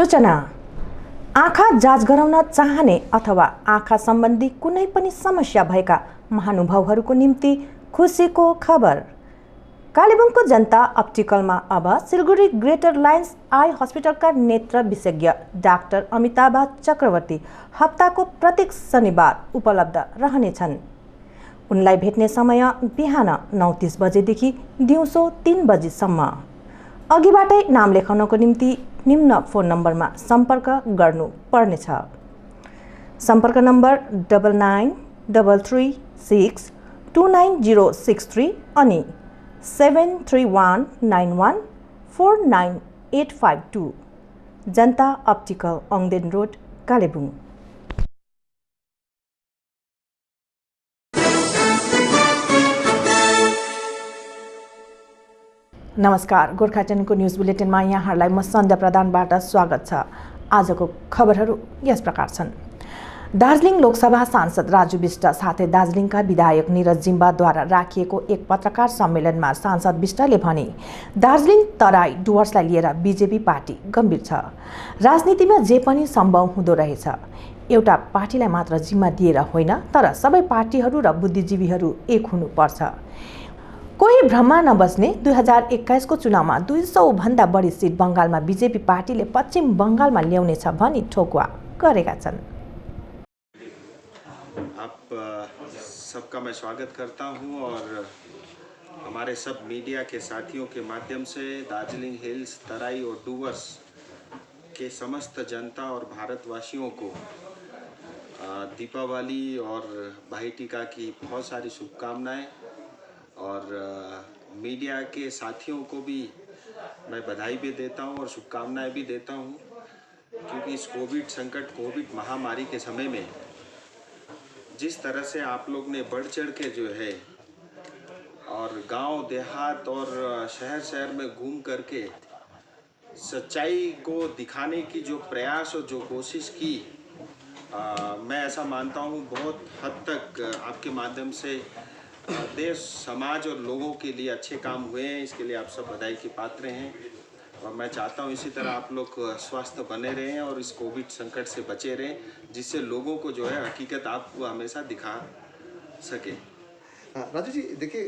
सूचना आँखा जाँच गराउन चाहने अथवा आँखा सम्बन्धी कुनै पनि समस्या भएका महानुभावहरूको निम्ति खुसीको खबर। कालेबुङको जनता अप्टिकलमा अब सिलगढी ग्रेटर लायन्स आई हस्पिटलका नेत्र विशेषज्ञ डाक्टर अमिताभ चक्रवर्ती हप्ताको प्रत्येक शनिबार उपलब्ध रहनेछन्। उनलाई भेट्ने समय बिहान 9:30 बजेदेखि दिउँसो 3 बजेसम्म। अघिबाटै नाम लेखाउनको निम्ति निम्न फोन नम्बरमा सम्पर्क गर्नु पर्नेछ। सम्पर्क नम्बर 9933629063 अनि 7319149852। जनता अप्टिकल ओङदेन रोड कालेबुङ। नमस्कार, गोर्खा टेनको न्युज बुलेटिनमा यहाँहरूलाई म सन्ध्या प्रधानबाट स्वागत छ। आजको खबरहरू यस प्रकार छन्। दार्जिलिङ लोकसभा सांसद राजु विष्ट साथै दार्जिलिङका विधायक निरज जिम्बाद्वारा राखिएको एक पत्रकार सम्मेलनमा सांसद विष्टले भने दार्जिलिङ तराई डुवर्सलाई लिएर बीजेपी पार्टी गम्भीर छ। राजनीतिमा जे पनि सम्भव हुँदो रहेछ। एउटा पार्टीलाई मात्र जिम्मा दिएर होइन, तर सबै पार्टीहरू र बुद्धिजीवीहरू एक हुनुपर्छ। कोही भ्रममा नबस्ने 2021 को चुनावमा 200 भन्दा बढी सिट बङ्गालमा बीजेपी पार्टीले पश्चिम बङ्गालमा ल्याउनेछ भनी ठोकुवा गरेका छन्। आप सबका मैं स्वागत करता हूं और हमारे सब मीडिया के साथियों के माध्यम से दार्जिलिंग हिल्स, तराई और डुवर्स के समस्त जनता और भारतवासियों को दीपावली और भाई टीका की बहुत सारी शुभकामनाएं। और मीडिया के साथियों को भी मैं बधाई भी देता हूं और शुभकामनाएं भी देता हूं, क्योंकि इस कोविड संकट, कोविड महामारी के समय में जिस तरह से आप लोग ने बढ़ चढ़ के जो है और गांव देहात और शहर शहर में घूम करके सच्चाई को दिखाने की जो प्रयास और जो कोशिश की, मैं ऐसा मानता हूं बहुत हद तक आपके माध्यम से देश, समाज और लोगों के लिए अच्छे काम हुए हैं। इसके लिए आप सब बधाई के पात्र हैं और मैं चाहता हूं इसी तरह आप लोग स्वस्थ बने रहें और इस कोविड संकट से बचे रहें, जिससे लोगों को जो है हकीकत आपको हमेशा दिखा सके। राजू जी, देखिए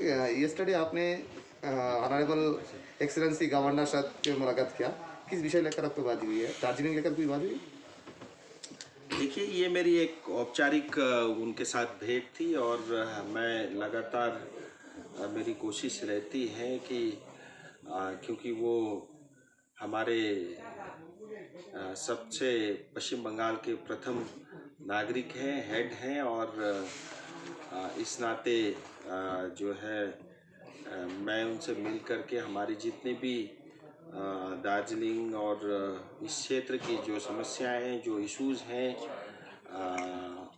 यस्टरडे आपने ऑनरेबल एक्सीलेंसी गवर्नर साहब से मुलाकात किया। किस विषय लेकर आपको बात हुई है? दार्जिलिंग लेकर कोई बात हुई? देखिए, ये मेरी एक औपचारिक उनके साथ भेंट थी और मैं लगातार मेरी कोशिश रहती है कि क्योंकि वो हमारे सबसे पश्चिम बंगाल के प्रथम नागरिक हैं, हेड हैं और इस नाते जो है मैं उनसे मिल करके हमारी जितनी भी दार्जिलिंग और इस क्षेत्र की जो समस्याएं हैं, जो इश्यूज़ हैं,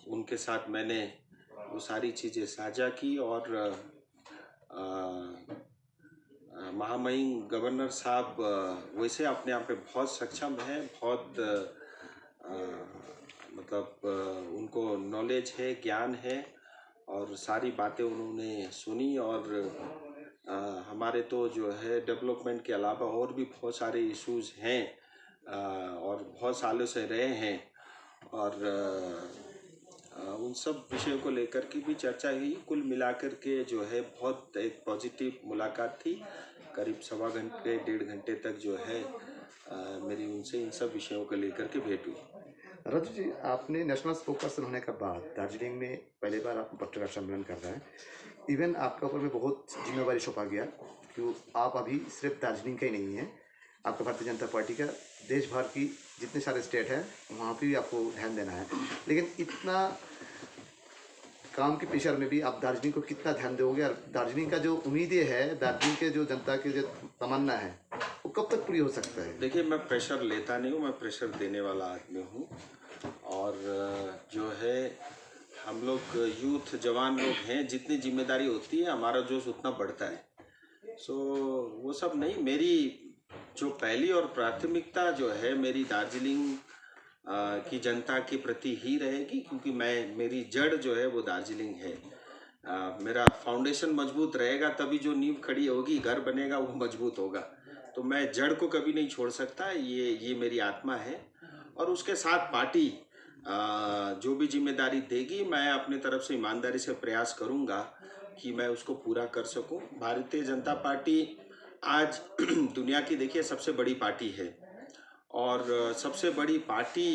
उनके साथ मैंने वो सारी चीज़ें साझा की और महामहिम गवर्नर साहब वैसे अपने आप में बहुत सक्षम हैं, बहुत मतलब उनको नॉलेज है, ज्ञान है और सारी बातें उन्होंने सुनी और हमारे तो जो है डेवलपमेंट के अलावा और भी बहुत सारे इश्यूज़ हैं और बहुत सालों से रहे हैं और उन सब विषयों को लेकर के भी चर्चा हुई। कुल मिलाकर के जो है बहुत एक पॉजिटिव मुलाकात थी। करीब 1.25 घंटे 1.5 घंटे तक जो है मेरी उनसे इन सब विषयों को लेकर के भेंट हुई। राजू जी, आपने नेशनल स्पोकपर्सन होने के बाद दार्जिलिंग में पहली बार आप पत्रकार सम्मेलन कर रहे हैं। इवन आपके ऊपर में बहुत जिम्मेवारी सौंपा गया कि आप अभी सिर्फ दार्जिलिंग का ही नहीं है, आपका भारतीय जनता पार्टी का देश भर की जितने सारे स्टेट हैं वहाँ पर भी आपको ध्यान देना है। लेकिन इतना काम के प्रेशर में भी आप दार्जिलिंग को कितना ध्यान दोगे और दार्जिलिंग का जो उम्मीदें है, दार्जिलिंग के जो जनता की जो तमन्ना है, वो कब तक पूरी हो सकता है? देखिए, मैं प्रेशर लेता नहीं हूँ, मैं प्रेशर देने वाला आदमी हूँ और जो है हम लोग यूथ जवान लोग हैं, जितनी जिम्मेदारी होती है हमारा जोश उतना बढ़ता है। सो वो सब नहीं, मेरी जो पहली और प्राथमिकता जो है मेरी दार्जिलिंग की जनता के प्रति ही रहेगी, क्योंकि मेरी जड़ जो है वो दार्जिलिंग है। मेरा फाउंडेशन मजबूत रहेगा तभी जो नींव खड़ी होगी, घर बनेगा, वो मजबूत होगा। तो मैं जड़ को कभी नहीं छोड़ सकता, ये मेरी आत्मा है। और उसके साथ पार्टी जो भी जिम्मेदारी देगी, मैं अपने तरफ से ईमानदारी से प्रयास करूंगा कि मैं उसको पूरा कर सकूं। भारतीय जनता पार्टी आज दुनिया की देखिए सबसे बड़ी पार्टी है, और सबसे बड़ी पार्टी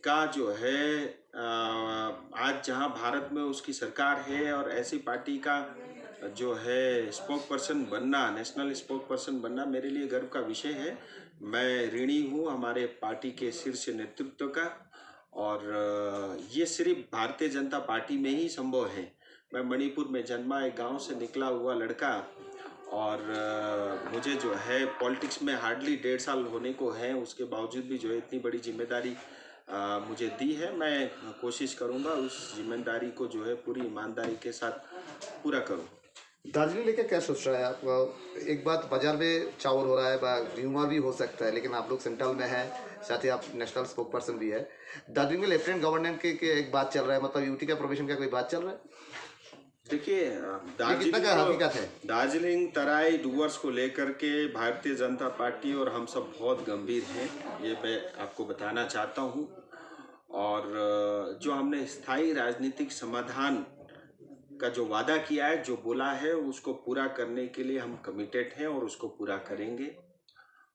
का जो है आज जहां भारत में उसकी सरकार है, और ऐसी पार्टी का जो है स्पोक पर्सन बनना, नेशनल स्पोक पर्सन बनना मेरे लिए गर्व का विषय है। मैं ऋणी हूँ हमारे पार्टी के शीर्ष नेतृत्व का, और ये सिर्फ भारतीय जनता पार्टी में ही संभव है। मैं मणिपुर में जन्मा, एक गांव से निकला हुआ लड़का, और मुझे जो है पॉलिटिक्स में हार्डली 1.5 साल होने को है, उसके बावजूद भी जो है इतनी बड़ी जिम्मेदारी मुझे दी है। मैं कोशिश करूंगा उस जिम्मेदारी को जो है पूरी ईमानदारी के साथ पूरा करूं। दार्जिलिंग लेके क्या सोच रहा है आप? एक बात, बाजार में चावल हो रहा है, र्यूमर भी हो सकता है, लेकिन आप लोग सेंट्रल में हैं, साथ ही आप नेशनल स्पोक पर्सन भी है। दार्जिलिंग में लेफ्टिनेंट गवर्नर के एक बात चल रहा है, मतलब यूटी का प्रोविजन का कोई बात चल रहा है? देखिए, दार्जिलिंग तराई डूवर्स को लेकर के भारतीय जनता पार्टी और हम सब बहुत गंभीर हैं, ये मैं आपको बताना चाहता हूँ। और जो हमने स्थायी राजनीतिक समाधान का जो वादा किया है, जो बोला है, उसको पूरा करने के लिए हम कमिटेड हैं और उसको पूरा करेंगे।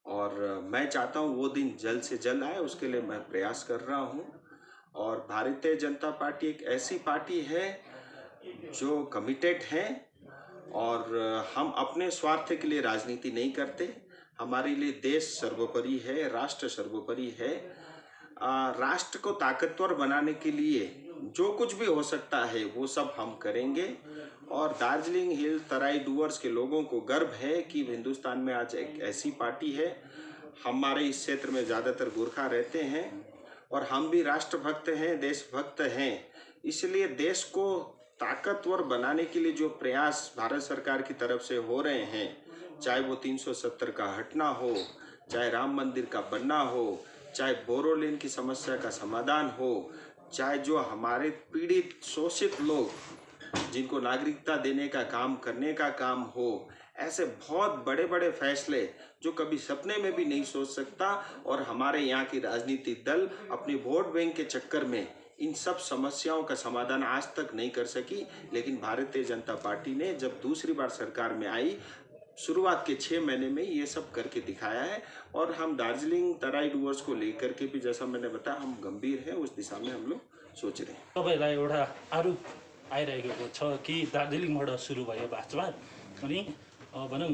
और मैं चाहता हूँ वो दिन जल्द से जल्द आए, उसके लिए मैं प्रयास कर रहा हूँ। और भारतीय जनता पार्टी एक ऐसी पार्टी है जो कमिटेड है, और हम अपने स्वार्थ के लिए राजनीति नहीं करते। हमारे लिए देश सर्वोपरि है, राष्ट्र सर्वोपरि है। राष्ट्र को ताकतवर बनाने के लिए जो कुछ भी हो सकता है वो सब हम करेंगे। और दार्जिलिंग हिल तराई डूवर्स के लोगों को गर्व है कि हिंदुस्तान में आज एक ऐसी पार्टी है। हमारे इस क्षेत्र में ज़्यादातर गोरखा रहते हैं, और हम भी राष्ट्रभक्त हैं, देशभक्त हैं। इसलिए देश को ताकतवर बनाने के लिए जो प्रयास भारत सरकार की तरफ से हो रहे हैं, चाहे वो 370 का हटना हो, चाहे राम मंदिर का बनना हो, चाहे बोरोलिन की समस्या का समाधान हो, चाहे जो हमारे पीड़ित शोषित लोग जिनको नागरिकता देने का काम करने का काम हो, ऐसे बहुत बड़े बड़े फैसले जो कभी सपने में भी नहीं सोच सकता। और हमारे यहाँ की राजनीतिक दल अपनी वोट बैंक के चक्कर में इन सब समस्याओं का समाधान आज तक नहीं कर सकी। लेकिन भारतीय जनता पार्टी ने जब दूसरी बार सरकार में आई, शुरुआत के 6 महीने में ये सब करके दिखाया है। और हम दार्जिलिंग तराई डूवर्स को लेकर के भी, जैसा मैंने बताया, हम गंभीर हैं, उस दिशा में हम लोग सोच रहे हैं। तपाईलाई एउटा आरोप आइरहेको छ कि दार्जिलिङबाट सुरु भयो भाजपा, अनि भनौँ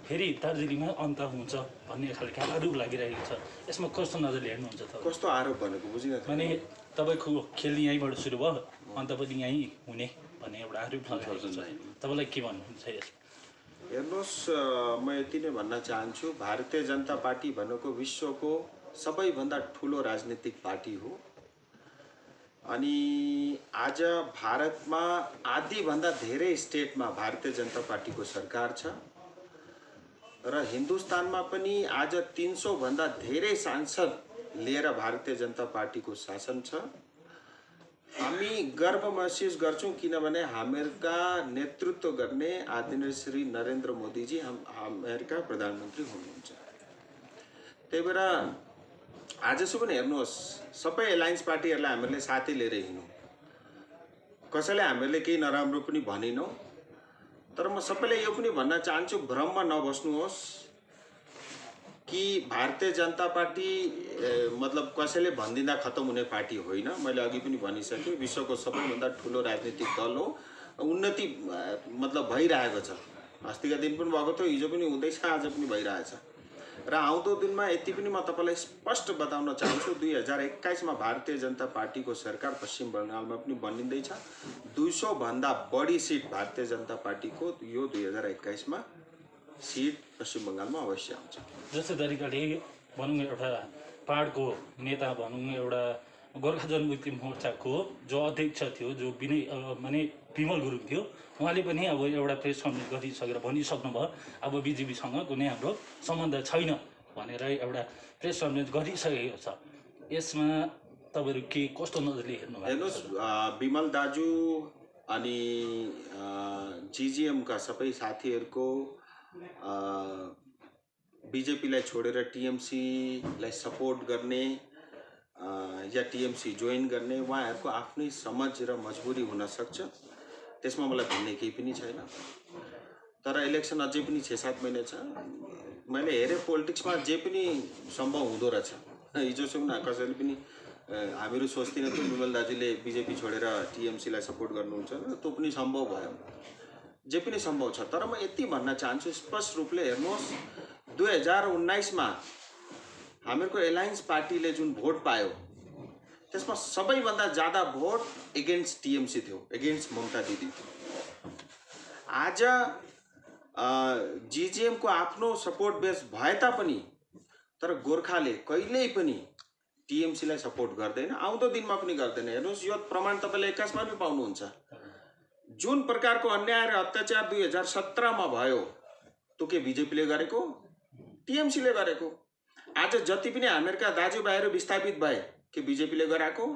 फेरि दार्जिलिङमा अन्त हुन्छ भन्ने खालको आरोप लागिरहेको छ। यसमा कस्तो नजरले हेर्नुहुन्छ तपाईँ? कस्तो आरोप भनेको बुझिन? माने तपाईँको खेल यहीँबाट सुरु भयो, अन्त पनि यहीँ हुने भन्ने एउटा आरोप लगाएको छ। तपाईँलाई के भन्नुहुन्छ यसमा? हेर्नुहोस्, म यति नै भन्न चाहन्छु, भारतीय जनता पार्टी भनेको विश्वको सबैभन्दा ठुलो राजनीतिक पार्टी हो। अनि आज भारतमा आधीभन्दा धेरै स्टेटमा भारतीय जनता पार्टीको सरकार छ, र हिन्दुस्तानमा पनि आज 300 भन्दा धेरै सांसद लिएर भारतीय जनता पार्टीको शासन छ। हामी गर्व महसुस गर्छौँ, किनभने हामीहरूका नेतृत्व गर्ने आदरणीय श्री नरेन्द्र मोदीजी हामीहरूका प्रधानमन्त्री हुनुहुन्छ। त्यही भएर आजसम्म पनि हेर्नुहोस्, सबै एलायन्स पार्टीहरूलाई हामीले साथै लिएर हिँड्यौँ, कसैले हामीले केही नराम्रो पनि भनेनौँ। तर म सबैलाई यो पनि भन्न चाहन्छु, भ्रममा नबस्नुहोस् कि भारतीय जनता पार्टी मतलब कसैले भनिदिँदा खत्तम हुने पार्टी होइन। मैले अघि पनि भनिसकेँ, विश्वको सबैभन्दा ठुलो राजनीतिक दल हो। उन्नति मतलब भइरहेको छ, अस्तिका दिन पनि भएको थियो, हिजो पनि हुँदैछ, आज पनि भइरहेछ। र आउँदो दिनमा यति पनि म तपाईँलाई स्पष्ट बताउन चाहन्छु, 2021मा भारतीय जनता पार्टीको सरकार पश्चिम बङ्गालमा पनि बनिँदैछ। 200 भन्दा बढी सिट भारतीय जनता पार्टीको यो 2021मा सिट पश्चिम बङ्गालमा अवश्य आउँछ। जस्तो तरिकाले भनौँ एउटा पाहाडको नेता भनौँ, एउटा गोर्खा जनमुक्ति मोर्चाको जो अध्यक्ष थियो, जो माने विमल गुरुङ थियो, उहाँले पनि अब एउटा प्रेस कन्फरेन्स गरिसकेर भनिसक्नुभयो अब बिजेपीसँग कुनै हाम्रो सम्बन्ध छैन भनेर एउटा प्रेस कन्फरेन्स गरिसकेको छ। यसमा तपाईँहरू के कस्तो नजरले हेर्नु? हेर्नुहोस्, विमल दाजु अनि जिजिएमका सबै साथीहरूको बिजेपीलाई छोडेर टिएमसीलाई सपोर्ट गर्ने या टिएमसी जोइन गर्ने उहाँहरूको आफ्नै समझ र मजबुरी हुनसक्छ, त्यसमा मलाई भन्ने केही पनि छैन। तर इलेक्सन अझै पनि 6-7 महिना छ। मैले हेरेँ पोलिटिक्समा जे पनि सम्भव हुँदो रहेछ। हिजोसम्म कसैले पनि हामीहरू सोच्दिनँ थियो विमल दाजुले बिजेपी छोडेर टिएमसीलाई सपोर्ट गर्नुहुन्छ, त्यो पनि सम्भव भयो। जे पनि सम्भव छ। तर म यति भन्न चाहन्छु स्पष्ट रूपले हेर्नुहोस्, 2019 मा हामीहरूको एलायन्स पार्टीले जुन भोट पायो त्यसमा सबैभन्दा ज्यादा भोट एगेन्स्ट टिएमसी थियो, एगेन्स्ट ममता दिदी थियो। आज जीजेएम को आफ्नो सपोर्ट बेस भए तापनि तर गोर्खाले कहिल्यै पनि टिएमसीलाई सपोर्ट गर्दैन, आउँदो दिनमा पनि गर्दैन। हेर्नुहोस्, यो प्रमाण तपाईँले 21 मा पनि पाउनुहुन्छ। जुन प्रकारको अन्याय र अत्याचार 2017 मा भयो त्यो के बिजेपीले गरेको, टिएमसीले गरेको। आज जति पनि हामीहरूका दाजुभाइहरू विस्थापित भए के बिजेपीले गराएको,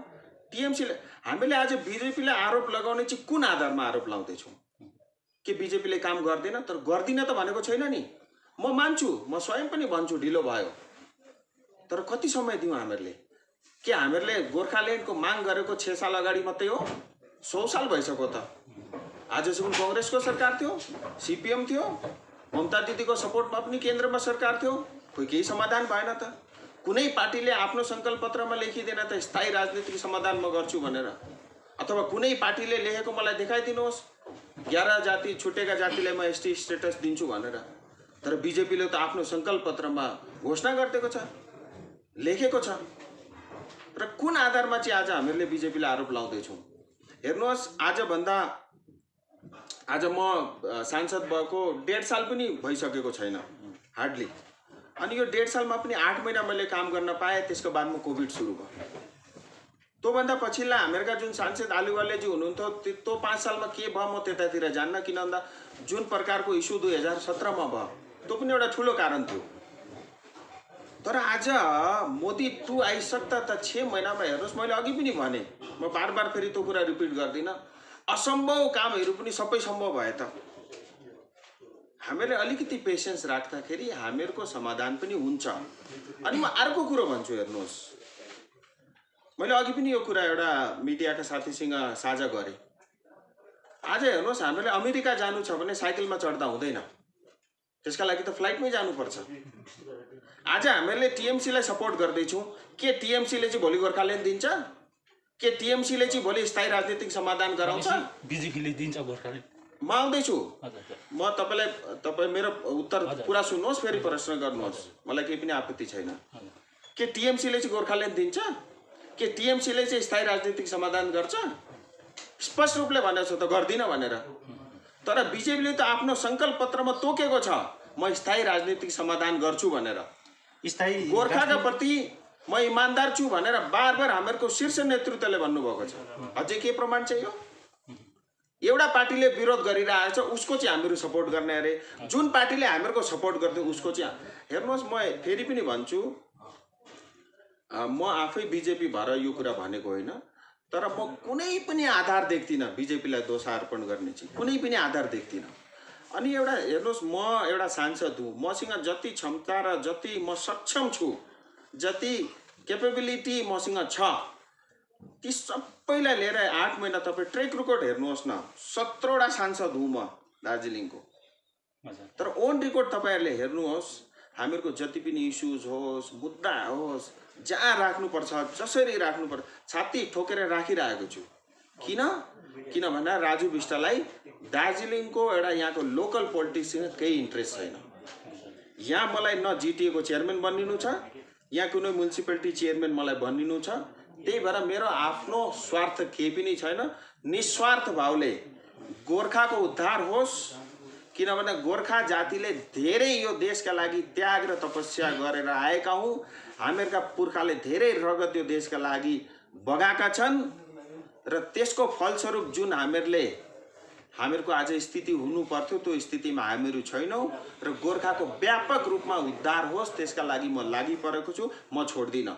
टिएमसीले। हामीले आज बिजेपीले आरोप लगाउने चाहिँ कुन आधारमा आरोप लाउँदैछौँ? के बिजेपीले काम गर्दैन? तर गर्दिन त भनेको छैन नि, म मान्छु, म स्वयं पनि भन्छु ढिलो भयो। तर कति समय दियौँ हामीहरूले? के हामीहरूले गोर्खाल्यान्डको माग गरेको 6 साल अगाडि मात्रै हो? 100 साल भइसक्यो त। आजसम्म कांग्रेसको सरकार थियो, सीपीएम थियो, ममता दिदीको सपोर्टमा पनि केन्द्रमा सरकार थियो, कोही केही समाधान भएन त। कुनै पार्टीले आफ्नो संकल्प पत्रमा लेखिदिएन त स्थायी राजनीतिक समाधान म गर्छु भनेर, अथवा कुनै पार्टीले लेखेको मलाई देखाइदिनुहोस् 11 जाति छुटेका जातिलाई म एसटी स्टेटस दिन्छु भनेर। तर बिजेपीले त आफ्नो संकल्प पत्रमा घोषणा गरिदिएको छ, लेखेको छ। र कुन आधारमा चाहिँ आज हामीहरूले बिजेपीले आरोप लाउँदैछौँ? हेर्नुहोस्, आज म सांसद भएको 1.5 साल पनि भइसकेको छैन, हार्डली। अनि यो 1.5 सालमा पनि 8 महिना मैले काम गर्न पाएँ। त्यसको बादमा कोभिड सुरु भयो। त्योभन्दा पछिल्ला हामीहरूका जुन सांसद आलुवालेजी हुनुहुन्थ्यो, त्यो 5 सालमा के भयो म त्यतातिर जान्न, किन भन्दा जुन प्रकारको इस्यु 2017 मा भयो त्यो पनि एउटा ठुलो कारण थियो। तर आज मोदी 2 आइसक्दा त 6 महिनामा हेर्नुहोस्, मैले अघि पनि भने, म बार फेरि त्यो कुरा रिपिट गर्दिनँ, असम्भव कामहरू पनि सबै सम्भव भए त। हामीहरूले अलिकति पेसेन्स राख्दाखेरि हामीहरूको समाधान पनि हुन्छ। अनि म अर्को कुरो भन्छु, हेर्नुहोस्, मैले अघि पनि यो कुरा एउटा मिडियाका साथीसँग साझा गरेँ। आज हेर्नुहोस्, हामीहरूले अमेरिका जानु छ भने साइकलमा चढ्दा हुँदैन, त्यसका लागि त फ्लाइटमै जानुपर्छ। आज हामीहरूले टिएमसीलाई सपोर्ट गर्दैछौँ, के टिएमसीले चाहिँ भोलि गोर्खाल्यान्ड दिन्छ? के टिएमसीले चाहिँ भोलि स्थायी राजनीतिक समाधान गराउँछ? बिजेपीले दिन्छ गोर्खाल्यान्ड? म आउँदैछु, म तपाईँ मेरो उत्तर पुरा सुन्नुहोस्, फेरि प्रश्न गर्नुहोस्, मलाई केही पनि आपत्ति छैन। के टिएमसीले चाहिँ गोर्खाल्यान्ड दिन्छ? के टिएमसीले चाहिँ स्थायी राजनीतिक समाधान गर्छ? स्पष्ट रूपले भनेको छ त गर्दिन भनेर। तर बिजेपीले त आफ्नो संकल्प पत्रमा तोकेको छ म स्थायी राजनीतिक समाधान गर्छु भनेर। स्थायी गोर्खाका प्रति म इमान्दार छु भनेर बार हामीहरूको शीर्ष नेतृत्वले भन्नुभएको छ। अझै के प्रमाण चाहियो? एउटा पार्टीले विरोध गरिरहेछ, उसको चाहिँ हामीहरू सपोर्ट गर्ने अरे, जुन पार्टीले हामीहरूको सपोर्ट गर्दै उसको चाहिँ। हेर्नुहोस्, म फेरि पनि भन्छु, म आफै बिजेपी भएर यो कुरा भनेको होइन, तर म कुनै पनि आधार देख्दिनँ बिजेपीलाई दोषारोपण गर्ने चाहिँ, कुनै पनि आधार देख्दिनँ। अनि एउटा हेर्नुहोस्, म एउटा सांसद हुँ, मसँग जति क्षमता र जति म सक्षम छु, जति क्यापेबिलिटी मसँग छ, ती सबैलाई लिएर 8 महिना तपाईँ ट्रेक रेकर्ड हेर्नुहोस् न, 17वटा सांसद हुँ म दार्जिलिङको। तर ओन रेकर्ड तपाईँहरूले हेर्नुहोस्, हामीहरूको जति पनि इस्युज होस्, मुद्दा होस्, जहाँ राख्नुपर्छ जसरी राख्नुपर्छ छाती ठोकेर राखिरहेको छु। किनभने राजु बिष्टलाई दार्जिलिङको एउटा यहाँको लोकल पोलिटिक्ससँग केही इन्ट्रेस्ट छैन। यहाँ मलाई न जिटिएको चेयरम्यान बनिनु छ, यहाँ कुनै म्युनिसिपालिटी चेयरम्यान मलाई बनिनु छ। त्यही भएर मेरो आफ्नो स्वार्थ केही पनि छैन। निस्वार्थ भावले गोर्खाको उद्धार होस्, किनभने गोर्खा जातिले धेरै यो देशका लागि त्याग र तपस्या गरेर आएका हौँ। हामीहरूका पुर्खाले धेरै रगत यो देशका लागि बगाएका छन् र त्यसको फलस्वरूप जुन हामीहरूको आज स्थिति हुनु पर्थ्यो त्यो स्थितिमा हामीहरू छैनौँ र गोर्खाको व्यापक रूपमा उद्धार होस् त्यसका लागि म लागि परेको छु। म छोड्दिनँ।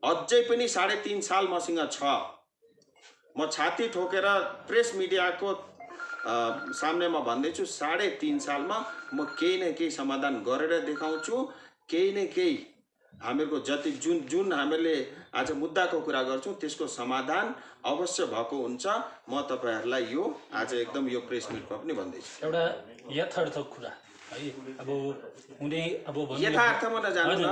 अझै पनि 3.5 साल मसँग छ। म छाती ठोकेर प्रेस मिडियाको सामनेमा भन्दैछु 3.5 सालमा म केही न केही समाधान गरेर देखाउँछु। केही न केही हामीहरूको जति जुन हामीले आज मुद्दाको कुरा गर्छौँ त्यसको समाधान अवश्य भएको हुन्छ। म तपाईहरुलाई यो आज एकदम यो प्रेस मिटमा पनि भन्दैछु। एउटा यथार्थ कुरा है, अब हुने यथार्थमा नजानु न,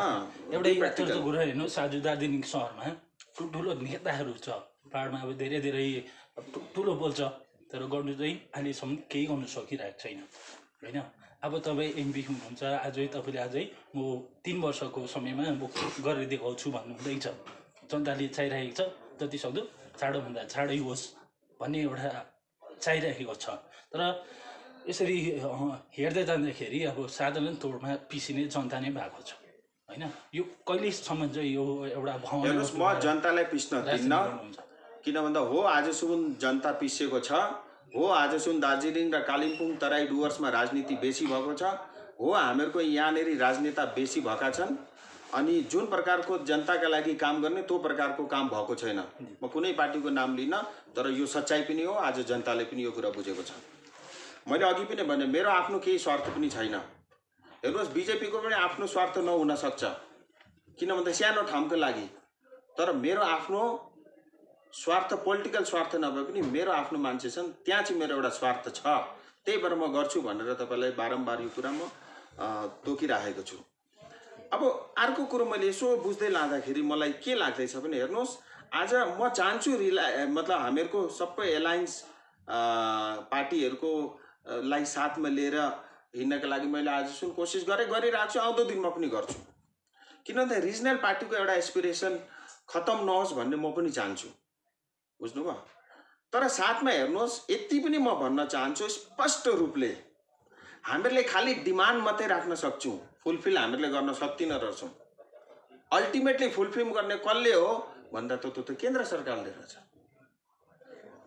एउटा यथार्थ कुरा हेर्नुहोस्। आज दार्जिलिङ सहरमा ठुल्ठुलो नेताहरू छ, पाहाडमा अब धेरै ठुलो बोल्छ, तर गर्नु चाहिँ अहिलेसम्म केही गर्नु सकिरहेको छैन होइन। अब तपाईँ एमपी हुनुहुन्छ, अझै तपाईँले अझै म 3 वर्षको समयमा म गरेर देखाउँछु भन्नुहुँदैछ। जनताले चाहिरहेको छ जतिसक्दो चाँडोभन्दा चाँडै होस् भन्ने एउटा चाहिरहेको छ। तर यसरी हेर्दै जाँदाखेरि अब साधारण तौरमा पिसिने जनता नै भएको छ होइन। यो कहिलेसम्म चाहिँ यो एउटा हेर्नुहोस्, म जनतालाई पिस्न दिन्न। किन भन्दा हो आजसम्म जनता पिसेको छ, हो आजसम्म दार्जिलिङ र कालिम्पोङ तराई डुवर्समा राजनीति बेसी भएको छ, हो हामीहरूको यहाँनेरि राजनेता बेसी भएका छन्। अनि जुन प्रकारको जनताका लागि काम गर्ने त्यो प्रकारको काम भएको छैन। म कुनै पार्टीको नाम लिन, तर यो सच्चाइ पनि हो। आज जनताले पनि यो कुरा बुझेको छ। मैले अघि पनि भने मेरो आफ्नो केही स्वार्थ पनि छैन। हेर्नुहोस्, बिजेपीको पनि आफ्नो स्वार्थ नहुन सक्छ, किन भन्दा सानो ठाउँको लागि। तर मेरो आफ्नो स्वार्थ पोलिटिकल स्वार्थ नभए पनि मेरो आफ्नो मान्छे छन्, त्यहाँ चाहिँ मेरो एउटा स्वार्थ छ। त्यही भएर म गर्छु भनेर तपाईलाई बारम्बार यो कुरा म तोकिरहेको छु। अब अर्को कुरो मैले यसो बुझ्दै लाँदाखेरि मलाई के लाग्दैछ भने हेर्नुहोस्, आज म चाहन्छु मतलब हामीहरूको सबै एलायन्स पार्टीहरूको लाई साथमा लिएर हिँड्नका लागि मैले आजसम्म कोसिस गरिरहेको छु, आउँदो दिनमा पनि गर्छु। किन भन्दा रिजनल पार्टीको एउटा एस्पिरेसन खत्तम नहोस् भन्ने म पनि चाहन्छु, बुझ्नुभयो। तर साथमा हेर्नुहोस्, यति पनि म भन्न चाहन्छु स्पष्ट रूपले, हामीहरूले खालि डिमान्ड मात्रै राख्न सक्छौँ, फुलफिल हामीहरूले गर्न सक्दिनँ रहेछौँ। अल्टिमेटली फुलफिल गर्ने कसले हो भन्दा त केन्द्र सरकारले रहेछ।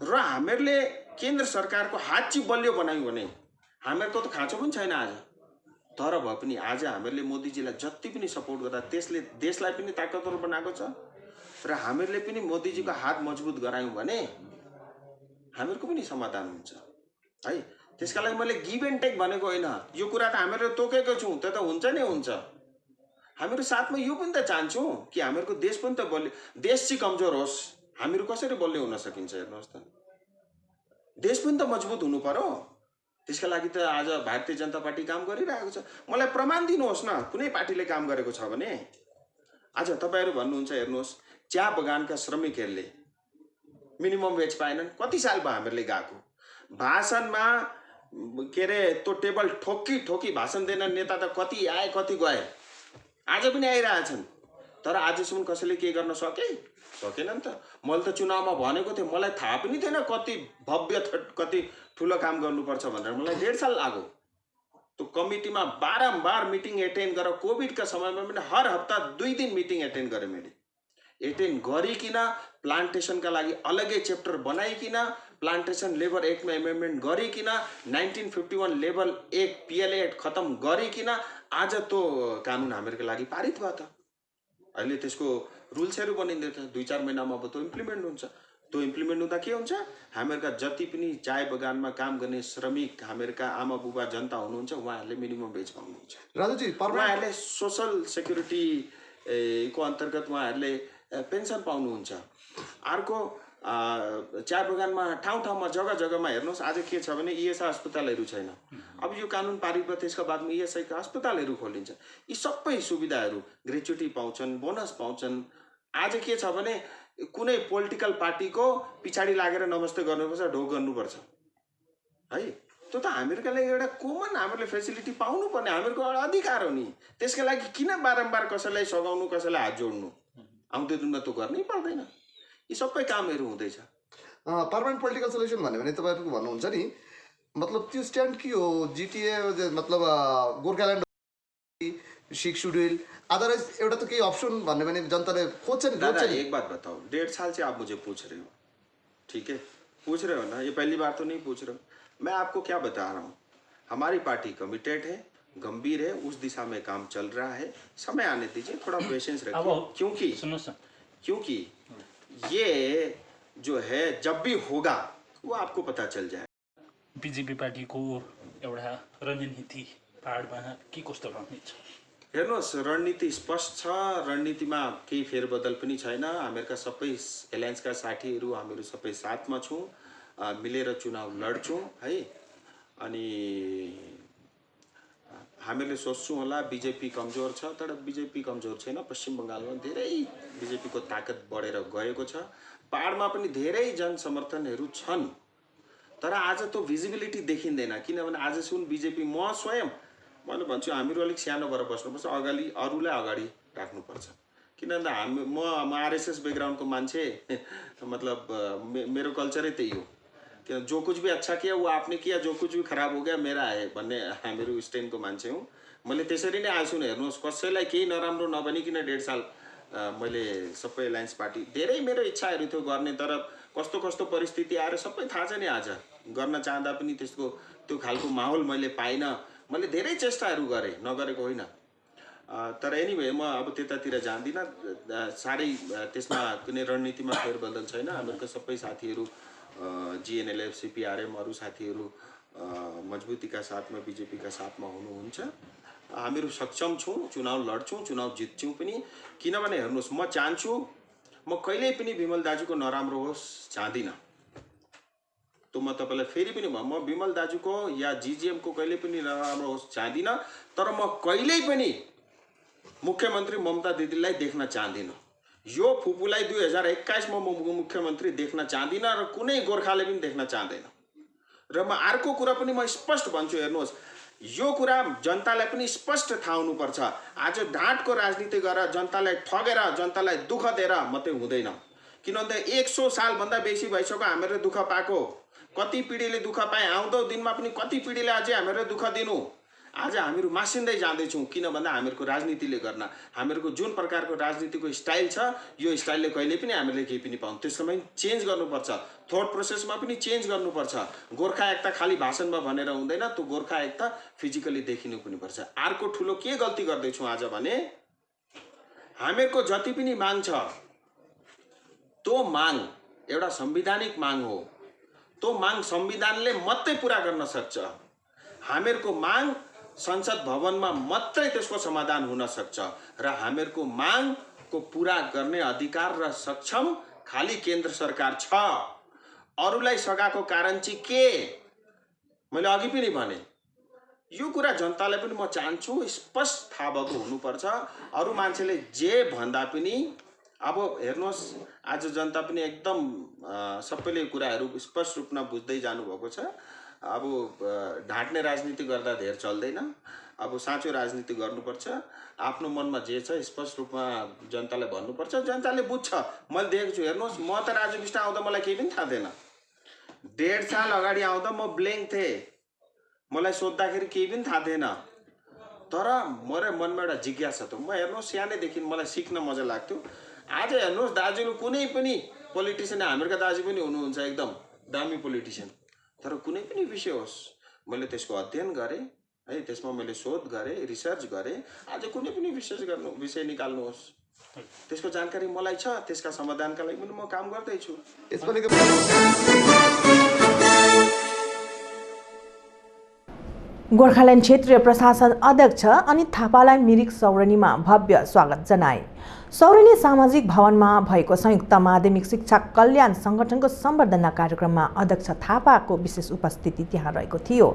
र हामीहरूले केन्द्र सरकारको हात चाहिँ बलियो बनायौँ भने हामीहरूको त खाँचो पनि छैन आज। तर भए पनि आज हामीहरूले मोदीजीलाई जति पनि सपोर्ट गर्दा त्यसले देशलाई पनि ताकतवर बनाएको छ। र हामीहरूले पनि मोदीजीको हात मजबुत गरायौँ भने हामीहरूको पनि समाधान हुन्छ है। त्यसका लागि मैले गिभ एन्ड टेक भनेको होइन। यो कुरा त हामीहरूले तोकेको छौँ, त्यो त हुन्छ नै हुन्छ। हामीहरू साथमा यो पनि त चाहन्छौँ कि हामीहरूको देश पनि त बलियो, देश चाहिँ कमजोर होस्, हामीहरू कसरी बलियो हुन सकिन्छ। हेर्नुहोस् त, देश पनि त मजबुत हुनु पर्यो। त्यसका लागि त आज भारतीय जनता पार्टी काम गरिरहेको छ। मलाई प्रमाण दिनुहोस् न कुनै पार्टीले काम गरेको छ भने। आज तपाईहरु भन्नुहुन्छ, हेर्नुहोस्, चिया बगानका श्रमिकहरूले मिनिमम वेज पाएनन्। कति साल भयो हामीहरूले गएको भाषणमा के अरे त्यो टेबल ठोकी भाषण दिने नेता त कति आए कति गए, आज पनि आइरहेछन्। तर आजसम्म कसैले के गर्न सकेन नि त। मैले त चुनावमा भनेको थिएँ, मलाई थाहा पनि थिएन कति भव्य कति ठुलो काम गर्नुपर्छ भनेर। मलाई 1.5 साल लाग्यो। त्यो कमिटीमा बारम्बार मिटिङ एटेन्ड गरेर कोभिडका समयमा पनि हर हप्ता 2 दिन मिटिङ एटेन्ड गरेँ मैले। एटेन्ड गरिकन प्लान्टेसनका लागि अलग्गै च्याप्टर बनाइकन प्लान्टेसन लेबर एक्टमा एमेन्डमेन्ट गरिकन 1951 लेबर एक्ट PLA एक्ट खत्म गरिकन आज त्यो कानुन हामीहरूको लागि पारित भयो त। अहिले त्यसको रुल्सहरू बनिँदैछ, 2-4 महिनामा अब त्यो इम्प्लिमेन्ट हुन्छ। त्यो इम्प्लिमेन्ट हुँदा के हुन्छ, हामीहरूका जति पनि चाय बगानमा काम गर्ने श्रमिक, हामीहरूका आमा बुबा जनता हुनुहुन्छ, उहाँहरूले मिनिमम वेज पाउनुहुन्छ। राजुजी, उहाँहरूले सोसल सेक्युरिटी को अन्तर्गत उहाँहरूले पेन्सन पाउनुहुन्छ। अर्को चिया बगानमा ठाउँमा जग्गा-जग्गामा हेर्नुहोस्, आज के छ भने ESI अस्पतालहरू छैन। अब यो कानुन पारित भयो, त्यसको बादमा ESI का अस्पतालहरू खोलिन्छ। यी सबै सुविधाहरू ग्रेच्युटी पाउँछन्, बोनस पाउँछन्। आज के छ भने कुनै पोलिटिकल पार्टीको पछाडि लागेर नमस्ते गर्नुपर्छ, ढोक गर्नुपर्छ है। त्यो त हामीहरूको लागि एउटा कमन हामीले फेसिलिटी पाउनुपर्ने हामीहरूको एउटा अधिकार हो नि। त्यसका लागि किन बारम्बार कसैलाई सघाउनु, कसैलाई हात जोड्नु। आउँदो दिनमा त्यो गर्नै पर्दैन। यी सबै कामहरू हुँदैछ। पर्मानेन्ट पोलिटिकल सल्युसन भन्यो भने तपाईहरुको भन्नुहुन्छ नि, मतलब त्यो स्ट्यान्ड के हो? GTA मतलब गोर्खाल्यान्ड, सिक्स शेड्यूल, अदरवाइज एउटा तो केही अप्सन भन्ने भने जनताले खोज्छ नि। दादा एक बात बताओ, 1.5 साल से आप मुझे पूछ रहे हो, ठीक है, पूछ रहे हो ना, ये पहली बार तो नहीं पूछ रहे हो। मैं आपको क्या बता रहा हूँ, हमारी पार्टी कमिटेड है, गंभीर है, उस दिशा में काम चल रहा है। समय आने दीजिए, थोड़ा पेशेंस रखिए, क्योंकि ये जो है जब भी होगा वो आपको पता चल जाए। बिजेपी पार्टीको एउटा रणनीति पहाडमा के कस्तो रहनेछ? हेर्नुहोस्, रणनीति स्पष्ट छ। रणनीतिमा केही फेरबदल पनि छैन। हामीहरूका सबै एलायन्सका साथीहरू हामीहरू सबै साथमा छौँ, मिलेर चुनाव लड्छौँ है। अनि हामीले सोच्छौँ होला बिजेपी कमजोर छ, तर बिजेपी कमजोर छैन। पश्चिम बङ्गालमा धेरै बिजेपीको ताकत बढेर गएको छ। पहाडमा पनि धेरै जनसमर्थनहरू छन्, तर आज त्यो भिजिबिलिटी देखिँदैन। किनभने आजसम्म बिजेपी मैले भन्छु हामीहरू अलिक सानो भएर बस्नुपर्छ, अरूलाई अगाडि राख्नुपर्छ। किनभने म आरएसएस बैकग्राउन्डको मान्छे, मतलब मेरो कल्चरै त्यही हो। कि जो कुछ भी अच्छा किया वो आपने किया, जो कुछ भी खराब हो गया मेरा है भन्ने हामीहरू स्ट्यान्डको मान्छे हौँ। मैले त्यसरी नै आएको छु। हेर्नुहोस्, कसैलाई केही नराम्रो नभनिकन 1.5 साल मैले सबै एलायन्स पार्टी धेरै मेरो इच्छाहरू थियो गर्ने, तर कस्तो कस्तो परिस्थिति आएर सबै थाहा छ नि। आज गर्न चाहँदा पनि त्यो खालको माहौल मैले पाइनँ। मैले धेरै चेष्टाहरू गरेँ, नगरेको होइन। तर एनिवे म अब त्यतातिर जान्दिनँ। साह्रै त्यसमा कुनै रणनीतिमा फेरबदल छैन। हामीहरूको सबै साथीहरू जिएनएलएफ, सीपीआरएम, अरू साथीहरू मजबुतीका साथमा बिजेपीका साथमा हुनुहुन्छ। हामीहरू सक्षम छौँ, चुनाव लड्छौँ, चुनाव जित्छौँ पनि। किनभने हेर्नुहोस्, म चाहन्छु म कहिल्यै पनि विमल दाजुको नराम्रो होस् चाहदिनँ। त्यो म तपाईँलाई फेरि पनि म विमल दाजुको या जिजिएमको कहिल्यै पनि नराम्रो होस् चाहदिनँ। तर म कहिल्यै पनि मुख्यमन्त्री ममता दिदीलाई देख्न चाहदिनँ। यो फुपूलाई 2021 मा म मुख्यमन्त्री देख्न चाहदिनँ र कुनै गोर्खाले पनि देख्न चाहदैन। र म अर्को कुरा पनि म स्पष्ट भन्छु। हेर्नुहोस्, यो कुरा जनतालाई पनि स्पष्ट थाहा हुनुपर्छ। आज ढाँटको राजनीति गरेर जनतालाई ठगेर जनतालाई दुःख दिएर मात्रै हुँदैन। किनभने 100 सालभन्दा बेसी भइसक्यो हामीहरूले दुःख पाएको। कति पिँढीले दुःख पाए, आउँदो दिनमा पनि कति पिँढीले अझै हामीहरूले दुःख दिनु। आज हामीहरू मासिँदै जाँदैछौँ। किन भन्दा हामीहरूको राजनीतिले गर्न, हामीहरूको जुन प्रकारको राजनीतिको स्टाइल छ, यो स्टाइलले कहिले पनि हामीले केही पनि पाउँ। त्यसमा चेन्ज गर्नुपर्छ। थोट प्रोसेसमा पनि चेन्ज गर्नुपर्छ। गोर्खा एकता खालि भाषणमा भनेर हुँदैन, त्यो गोर्खा एकता फिजिकली देखिनु पनि पर्छ। अर्को ठुलो के गल्ती गर्दैछौँ आज भने, हामीहरूको जति पनि माग छ, त्यो माग एउटा संवैधानिक माग हो। त्यो माग संविधानले मात्रै पुरा गर्न सक्छ। हामीहरूको माग संसद भवनमा मात्रै त्यसको समाधान हुन सक्छ। र हामीहरूको मागको पुरा गर्ने अधिकार र सक्षम खाली केन्द्र सरकार छ। अरूलाई सघाएको कारण चाहिँ के? मैले अघि पनि भने, यो कुरा जनतालाई पनि म चाहन्छु स्पष्ट थाहा भएको हुनुपर्छ। अरू मान्छेले जे भन्दा पनि अब हेर्नुहोस्, आज जनता पनि एकदम सबैले कुराहरू स्पष्ट रूपमा बुझ्दै जानुभएको छ। अब ढाँट्ने राजनीति गर्दा धेर चल्दैन। अब साँचो राजनीति गर्नुपर्छ। आफ्नो मनमा जे छ स्पष्ट रूपमा जनतालाई भन्नुपर्छ। जनताले बुझ्छ। मैले देखेको छु। हेर्नुहोस्, म त राजु बिष्ट आउँदा मलाई केही पनि थाहा थिएन। 1.5 साल अगाडि आउँदा म ब्ल्याङ्क थिएँ। मलाई सोद्धाखेरि केही पनि थाहा थिएन। तर मेरो मनमा एउटा जिज्ञासा थियो। म हेर्नुहोस्, सानैदेखि मलाई सिक्न मजा लाग्थ्यो। आज हेर्नुहोस्, दाजुले कुनै पनि पोलिटिसियन, हामीहरूका दाजु पनि हुनुहुन्छ एकदम दामी पोलिटिसियन, तर कुनै पनि विषय होस् मैले त्यसको अध्ययन गरेँ है, त्यसमा मैले शोध गरेँ, रिसर्च गरेँ। आज कुनै पनि विषय निकाल्नुहोस्, त्यसको जानकारी मलाई छ। त्यसका समाधानका लागि पनि म काम गर्दैछु। गोर्खाल्यान्ड क्षेत्रीय प्रशासन अध्यक्ष अनित थापालाई मिरिक सौरेनीमा भव्य स्वागत जनाए। सौरेनी सामाजिक भवनमा भएको संयुक्त माध्यमिक शिक्षा कल्याण संगठनको सम्बर्धना कार्यक्रममा अध्यक्ष थापाको विशेष उपस्थिति त्यहाँ रहेको थियो।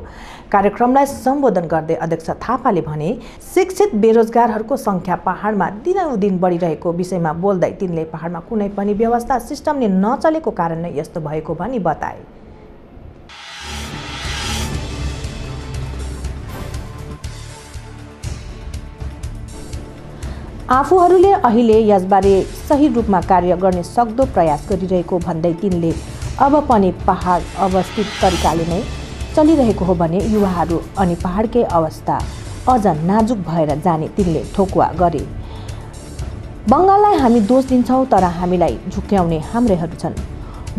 कार्यक्रमलाई सम्बोधन गर्दै अध्यक्ष थापाले भने, शिक्षित बेरोजगारहरूको संख्या पहाडमा दिनौदिन बढिरहेको विषयमा बोल्दै तिनले पहाडमा कुनै पनि व्यवस्था सिस्टमले नचलेको कारण नै यस्तो भएको भनी बताए। आफूहरूले अहिले यसबारे सही रूपमा कार्य गर्ने सक्दो प्रयास गरिरहेको भन्दै तिनले अब पनि पहाड अवस्थित तरिकाले नै चलिरहेको हो भने युवाहरू अनि पहाडकै अवस्था अझ नाजुक भएर जाने तिनले ठोकुवा गरे। बङ्गाललाई हामी दोष दिन्छौँ, तर हामीलाई झुक्क्याउने हाम्रैहरू छन्।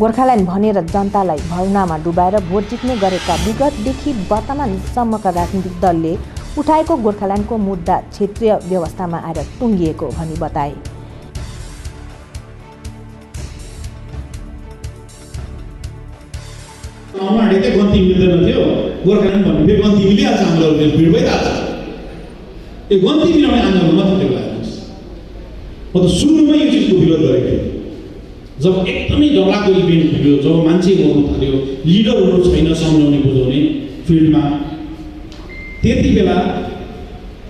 गोर्खाल्यान्ड भनेर जनतालाई भवनामा डुबाएर भोट जित्ने गरेका विगतदेखि वर्तमानसम्मका राजनीतिक दलले उठाएको गोर्खाल्यान्डको मुद्दा क्षेत्रीय व्यवस्थामा आएर टुङ्गिएको भनी बताए। चुनावमा आँटेको थियो, गन्ती मिल्दैन थियो, गोर्खाल्यान्ड भन्ने फेरि गन्ती मिलिहाल्छ, आन्दोलन भिड भइरहेको छ। यो गन्ती मिलाउने आन्दोलन मात्रै त्यो लाग्नुहोस्। म त सुरुमै यो चिजको विरोध गरेको थिएँ। जब एकदमै डरलाग्दो इभेन्ट थियो, जब मान्छे मर्नु थाल्यो, लिडरहरू छैन सम्झाउने बुझाउने फिल्डमा, त्यति बेला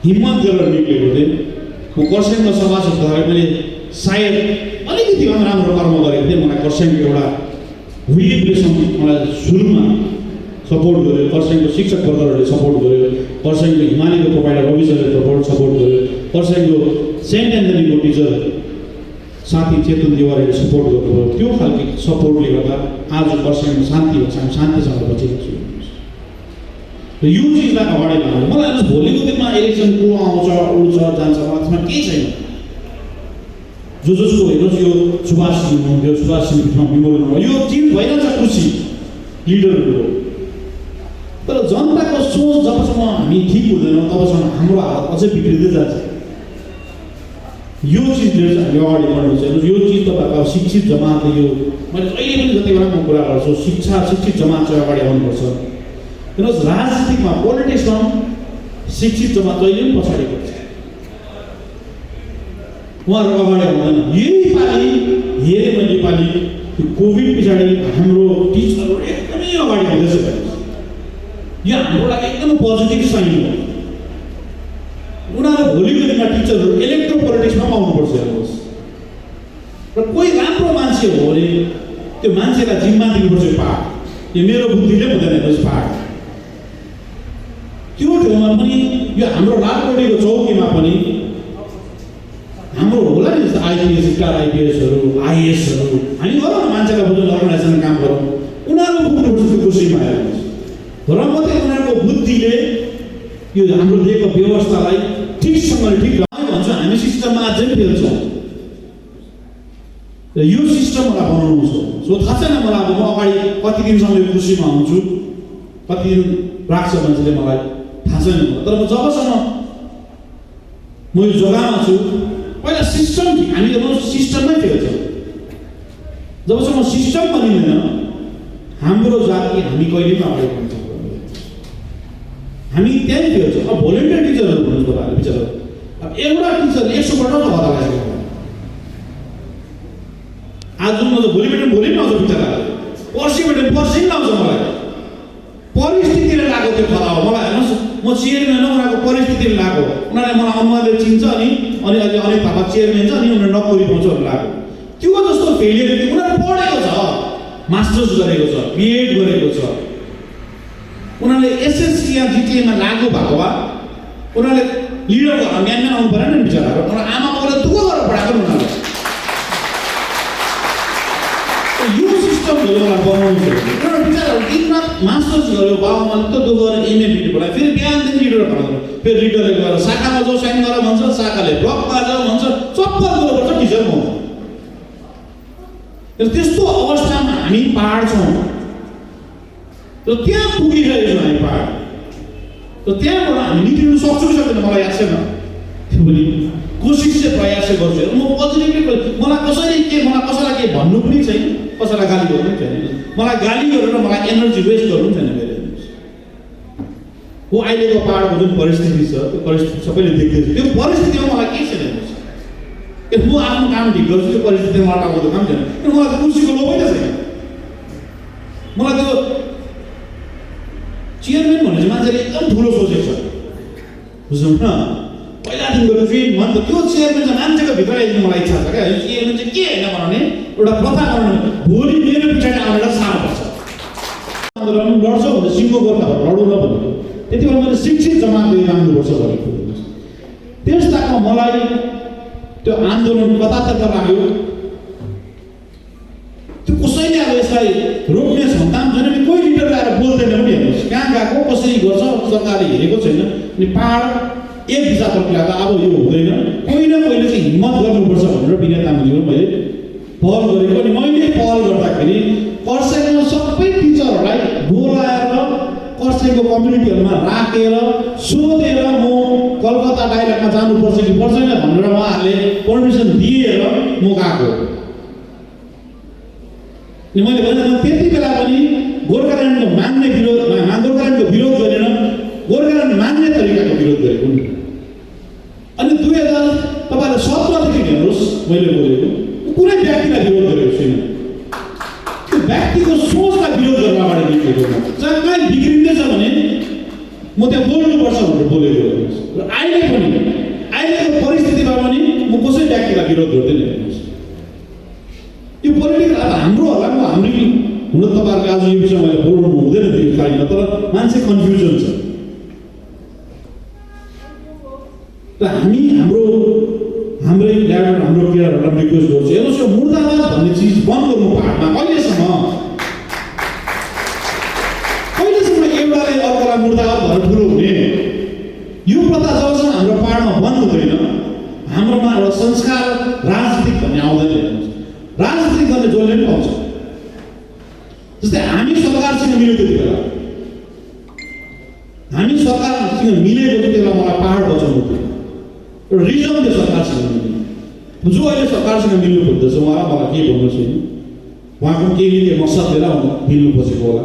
हिम्मत गरेर निक्लेको थिएँ। म खरसाङमा सभासद भएर मैले सायद अलिकति राम्रो कर्म गरेको थिएँ। मलाई खरसाङको एउटा विलिपले मलाई सुरुमा सपोर्ट गर्यो, खरसाङको शिक्षक वर्गहरूले सपोर्ट गर्यो, खरसाङको हिमालयको प्रोभाइडर रविशरले सपोर्ट गर्यो, खरसाङको सेन्ट एन्थनीको टिचर साथी चेतन देवारीले सपोर्ट गर्नुभयो। त्यो खालको सपोर्टले गर्दा आज खरसाङमा शान्ति भएको छ, हामी शान्तिसँग बचिरहेको छौँ। र यो चिजलाई अगाडि लानु मलाई आज भोलिको दिनमा इलेक्सन को आउँछ उड्छ जान्छ मलाई त्यसमा केही छैन। जसको हेर्नुहोस् यो सुभाष सिंह हुनुहुन्थ्यो, सुभाष सिंहमा विमोल हुनुभयो, यो चिज भइरहन्छ खुसी लिडरहरू। तर जनताको सोच जबसम्म हामी ठिक हुँदैनौँ तबसम्म हाम्रो हालत अझै बिग्रिँदै जान्छ। यो चिजले चाहिँ हामी अगाडि बढ्नु छ। यो चिज तपाईँको शिक्षित जमातले यो मैले कहिले पनि जति बेला म कुरा गर्छु शिक्षित जमात चाहिँ अगाडि आउनुपर्छ। हेर्नुहोस् राजनीतिकमा पोलिटिक्समा शिक्षित जमात जहिले पनि पछाडि पर्छ, उहाँहरू अगाडि आउँदैन। यही पालि हेरेँ मैले पालि कोभिड पछाडि हाम्रो टिचरहरू एकदमै अगाडि आउँदैछ। यो हाम्रो लागि एकदमै पोजिटिभ साइन हो। उनीहरू भोलिको दिनमा टिचरहरू इलेक्ट्रो पोलिटिक्समा आउनुपर्छ। हेर्नुहोस् र कोही राम्रो मान्छे हो भने त्यो मान्छेलाई जिम्मा दिनुपर्छ। पाठ यो मेरो बुद्धिले हुँदैन। हेर्नुहोस् पाठ त्यो ठाउँमा पनि यो हाम्रो लालकोटीको चौकीमा पनि हाम्रो होला नि जस्तो आइपिएस स्टार आइपिएसहरू आइएसहरू हामी गरौँ न मान्छेलाई बुझ्नु अर्गनाइजेसन काम गरौँ। उनीहरू पुग्नुपर्छ त्यो खुसीमा। हेर्नुहोस् र मात्रै उनीहरूको बुद्धिले यो हाम्रो दिएको व्यवस्थालाई ठिकसँगले ठिक भन्छ। हामी सिस्टममा अझै फेल्छौँ र यो सिस्टम मलाई बनाउनु छ। सो थाहा छैन मलाई अब म अगाडि कति दिनसम्म यो खुसीमा हुन्छु, कति दिन राख्छ मान्छेले मलाई थाहा छैन। तर म जबसम्म म यो जग्गामा छु पहिला सिस्टम हामी सिस्टममै फेल्छौँ। जबसम्म सिस्टम बनिँदैन हाम्रो जाति हामी कहिले पनि अगाडि बढ्छौँ। हामी त्यहीँ फेल्छौँ। अब भोलिन्टियर टिचरहरू भन्नु तपाईँहरू बिचरा अब एउटा टिचरले 100 पल्ट भत्ता लागेको आज म त भोलि पनि आउँछ बिचराहरू, पर्सि पनि आउँछ। मलाई परिस्थितिले लागेको त्यो खला हो। मलाई हेर्नुहोस् म चेयरम्यान हो, उनीहरूको परिस्थितिले लागेको। उनीहरूले मलाई अनुहारले चिन्छ अनि अहिले अलिक थापा चेयरम्यान छ अनि उनीहरू नोकरी पाउँछ भनेर लागेको। त्यो जस्तो फेलियर उनीहरू पढेको छ, मास्टर्स गरेको छ, बिएड गरेको छ, उनीहरूले एसएससी या जिटिएमा लागु भएको भए उनीहरूले लिडर घर म्यानम्यान आउनु परेन नि बिचराहरू। उनीहरू आमा बाउले दुःख गरेर पढाएको उनीहरूले। यो सिस्टम मलाई बनाउनु छ। उनीहरू बिचराहरू दिनरात मास्टर्स गर्यो, बाबुआमाले त दुःख गरेर एमए बिएड पढायो, फेरि बिहानदेखि लिडर बनाउँछ। फेरि लिडरले गएर शाखामा जो साइन गर भन्छ, शाखाले ब्लकमा जाऊ भन्छ, चप्पल गर्नुपर्छ टिचर म। त्यस्तो अवस्थामा हामी पहाड छौँ र त्यहाँ पुगिरहेको छौँ हामी पहाड। र त्यहाँबाट हामी निक्लिनु सक्छौँ कि सक्दैन मलाई याद छैन। त्यो पनि कोसिस चाहिँ प्रयास चाहिँ गर्छु। म पोजिटिभली मलाई कसैलाई के भन्नु पनि छैन, कसैलाई गाली गर्नु पनि छैन। मलाई गाली गरेर मलाई एनर्जी वेस्ट गर्नु पनि छैन। मेरो हो अहिलेको पहाडको जुन परिस्थिति छ त्यो परिस्थिति सबैले देख्दैछ। त्यो परिस्थितिमा मलाई के छैन। म आफ्नो काम ठिक गर्छु, त्यो परिस्थितिमा हटाउँदो काम छैन। मलाई त कुर्सीको लोभै त छैन। मलाई त्यो चेयरम्यान भनेपछि मान्छेले एकदम ठुलो सोचेको छ, बुझ्नु न। पहिलादेखिको ड्रिम मन त त्यो चेयरम्यान चाहिँ मान्छेको भित्र आइदिनु मलाई इच्छा छ क्या। यो चेयरम्यान चाहिँ के होइन बनाउने एउटा प्रथा बनाउने। भोलि मेरो पछाडि आउनेलाई साह्रो पर्छ। आन्दोलन लड्छ भने सिङ्गो गोर्खा लडौँ न भनेको त्यति बेला मैले शिक्षित जमातले राख्नुपर्छ भनेको। त्यसताको मलाई त्यो आन्दोलन कतातर्फ लाग्यो। त्यो कसैले अब यसलाई रोक्ने क्षमता छैन। कोही लिडर आएर बोल्दैन पनि। हेर्नुहोस् कहाँ गएको कसरी गर्छ सरकारले हेरेको छैन। अनि पहाड एक दिशातर्फ लाग्दा अब यो हुँदैन, कोही न कोहीले चाहिँ हिम्मत गर्नुपर्छ भनेर विनय तामाङज्यूले मैले पहल गरेको। अनि मैले पहल गर्दाखेरि खरसाङमा सबै टिचरहरूलाई बोलाएर खरसाङको कम्युनिटीहरूमा राखेर सोधेर म कलकत्ता डाइरेक्टमा जानुपर्छ कि पर्दैन भनेर उहाँहरूले पर्मिसन दिएर म गएको। अनि मैले भने त्यति बेला पनि गोर्खाल्यान्डको मान्ने विरोध गोर्खाल्यान्डको विरोध गरेन, गोर्खाल्यान्ड मान्ने तरिकाको विरोध गरेको नि। अनि 2000 तपाईँले 17 देखि हेर्नुहोस् मैले बोलेको कुनै व्यक्तिलाई विरोध गरेको छैन। त्यो व्यक्तिको सोचलाई विरोध गर्न अगाडि निस्केको जहाँ कहीँ बिग्रिँदैछ भने म त्यहाँ बोल्नुपर्छ भनेर बोलेको हेर्नुहोस्। र अहिले पनि अहिलेको परिस्थितिमा पनि म कसै व्यक्तिलाई विरोध गर्दैन हेर्नुहोस्। यो पोलिटिकल अब हाम्रो होला म हाम्रो हुन तपाईँहरूको आज यो विषयमा मैले बोल्नु हुँदैन त्यो कार्यमा, तर मान्छे कन्फ्युजन छ। र हामी हाम्रै ल्याडर हाम्रो प्लेयरहरूलाई रिक्वेस्ट गर्छु, हेर्नुहोस् यो मुर्दाबाद भन्ने चिज बन्द गर्नु पाहाडमा कहिलेसम्म एउटाले अर्कोलाई मुर्दाबाद भनेर ठुलो हुने यो प्रथा जबसम्म हाम्रो पाहाडमा बन्द हुँदैन हाम्रोमा एउटा संस्कार राजनीतिक भन्ने आउँदैन हेर्नुहोस्। राजनीति गर्ने जसले पनि पाउँछ। जस्तै हामी सरकारसँग मिल्यो त्यति बेला, हामी सरकारसँग मिलेको त्यति बेला मलाई पाहाड बचाउनु थियो। एउटा रिजनले सरकारसँग मिल्यो। जो अहिले सरकारसँग मिल्नु खोज्दैछ उहाँलाई मलाई के भन्नु छैन, उहाँको केही मकसद लिएर मिल्नु खोजेको होला।